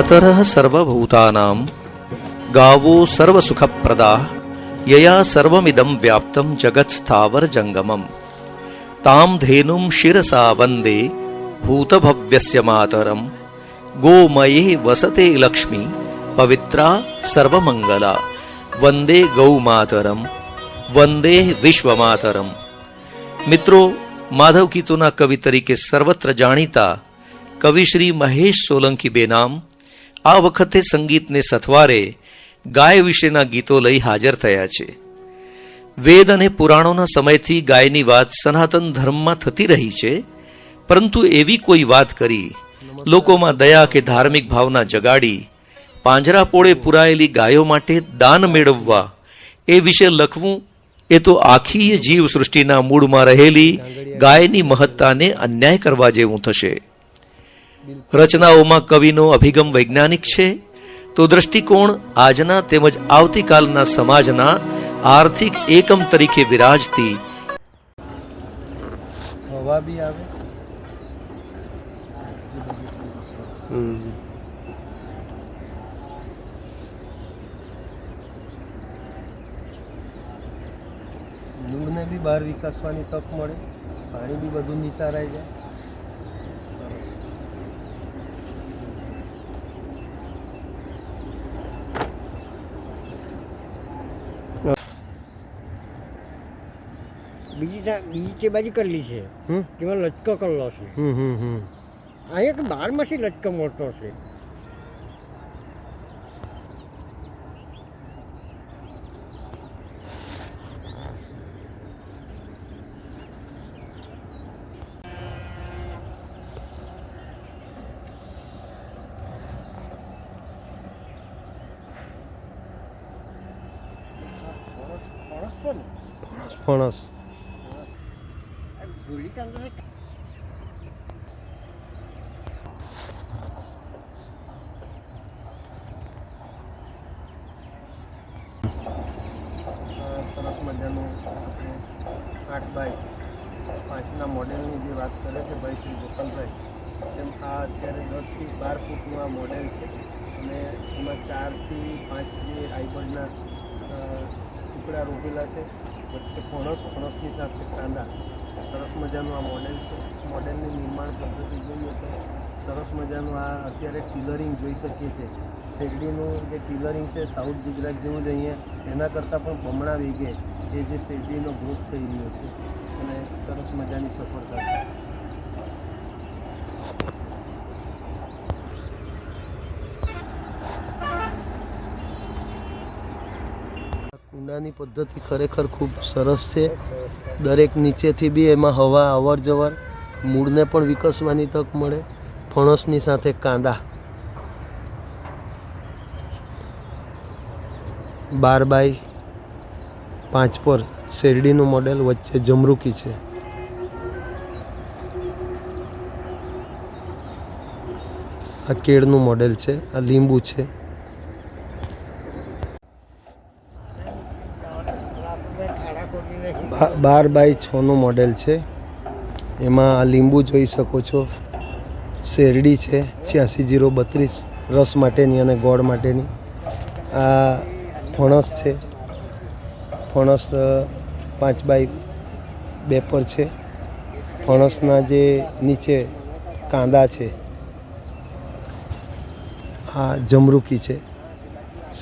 मातरः सर्वभूतानां गावो सर्वसुखप्रदा यया सर्वमिदं व्याप्तं जगत्स्थावरजङ्गमम् तां धेनुं शिरसा वन्दे भूतभव्यस्य मातरं गोमये वसते लक्ष्मी पवित्रा सर्वमंगला वंदे गौमातरम वंदे विश्वमातरम। मित्रों, माधव गीतोना कवि तरीके सर्वत्र जाणीता कवि श्री महेश सोलंकी बेनाम आ वखते संगीतने सथवारे गाय विशेना गीतो लई हाजर थया छे। वेद अने पुराणोना समयथी गायनी वात सनातन धर्ममां थती रही छे, परंतु एवी कोई वात करी लोकोमां दया के धार्मिक भावना जगाड़ी પાંજરા પોળે પુરાયેલી ગાયો માટે દાન મેળવવા એ વિશે લખવું એ તો આખી જીવ સૃષ્ટિના મૂળમાં રહેલી ગાયની મહત્તાને અન્યાય કરવા જેવું થશે। રચનાઓમાં કવિનો અભિગમ વૈજ્ઞાનિક છે તો દ્રષ્ટિકોણ આજના તેમજ આવતીકાલના સમાજના આર્થિક એકમ તરીકે વિરાજતી હવા બી આવે। મૂળને બી બહાર વિકાસવાની તક મળે, પાણી બી બધું નિતારાઈ જાય। બીજી તે બાજુ કરેલી છે તેમાં લચકો કરેલો છે। અહીંયા કે 12માંથી લચકો મોટો છે। ફણસ સરસ મજાનું આપણે 8x5ના મોડેલની જે વાત કરે છે ભાઈ શ્રી ગોપાલભાઈ, તેમ આ અત્યારે 10 થી 12 ફૂટનું આ મોડેલ છે અને એમાં 4 થી 5 જે હાઇબ્રિડના ટુકડા રોપેલા છે, વચ્ચે ફણસની સાથે કાંદા। સરસ મજાનું આ મોડેલ છે। મોડેલની નિર્માણ પદ્ધતિ જોઈએ તો સરસ મજાનું આ અત્યારે ટીલરિંગ જોઈ શકીએ છીએ। શેરડીનું જે ટીલરિંગ છે સાઉથ ગુજરાત જેવું જ અહીંયા એના કરતાં પણ બમણા વેગે એ જે શેરડીનો ગ્રોથ થઈ રહ્યો છે અને સરસ મજાની સફળતા છે। કુંડાની પદ્ધતિ ખરેખર ખૂબ સરસ છે। દરેક નીચેથી બી એમાં હવા અવર જવર, મૂળને પણ વિકસવાની તક મળે। ફણસની સાથે કાંદા 12x5 પર શેરડીનું મોડેલ, વચ્ચે જમરૂકી છે। આ કેળનું મોડેલ છે, આ લીંબુ છે। 12x6નું મોડેલ છે, એમાં આ લીંબુ જોઈ શકો છો। શેરડી છે 8602 રસ માટેની અને ગોળ માટેની। આ ફણસ છે, ફણસ 5x2 પર છે। ફણસના જે નીચે કાંદા છે। આ જમરૂકી છે,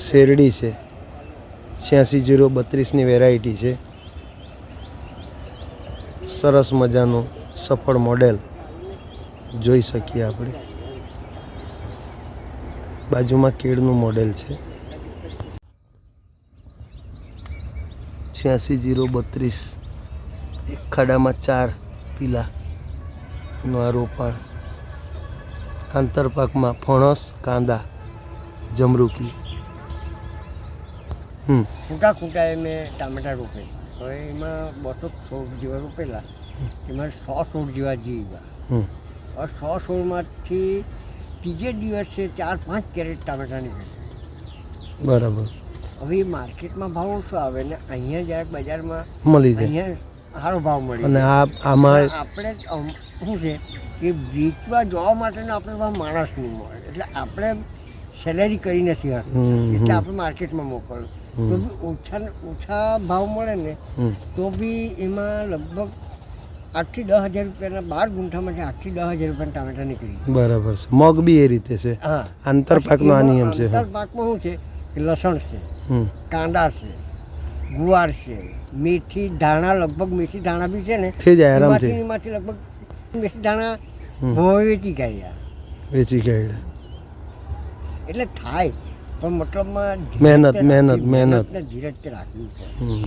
શેરડી છે 8602ની વેરાયટી છે। સરસ મજાનું સફળ મોડેલ જોઈ શકીએ આપણે। બાજુમાં કેળનું મોડેલ છે 8602, એક ખાડામાં 4 પીલાનું આ રોપાણ। આંતરપાકમાં ફણસ, કાંદા, જમરૂકી। ખૂટા મેં ટામેટા રોપે, હવે એમાં 216 જેવા રોપેલા, એમાં 100 જેવા જીવ્યા। હવે 100માંથી ત્રીજે દિવસે 4-5 કેરેટ ટામેટા નીકળે। બરાબર। હવે માર્કેટમાં ભાવ ઓછો આવે ને અહીંયા જ્યારે બજારમાં મળી જાય, અહીંયા સારો ભાવ મળે। અને આમાં આપણે શું છે કે વેચવા જવા માટેનો આપણે માણસ નહીં મળે, એટલે આપણે સેલેરી કરી નથી શકતું, હમ, એટલે હમ. આપણે માર્કેટમાં મોકલવું. હમ. તો બી ઓછા ભાવ મળે ને તો બી એમાં લગભગ 8 થી 10 હજાર રૂપિયાના 12 ગુંઠામાંથી 8 થી 10 હજાર રૂપિયાના ટામેટા નીકળી. બરાબર છે. મગ બી એ રીતે છે. હા, આંતરપાકનો આ નિયમ છે. હા. આંતરપાકમાં શું છે કે લસણ છે, હમ. કાંદા છે, ગુવાર છે, મેથી ધાણા, લગભગ મેથી ધાણા બી છે ને થઈ જાય આરામથી. એમાંથી લગભગ મેથી ધાણા હમ. વેચી ગયા. વેચી કાઢ્યા. એટલે થાય પણ મતલબમાં મહેનત, ધીરજ મહેનત, મહેનત. ને ધીરજ તે રાખવી છે. હમ.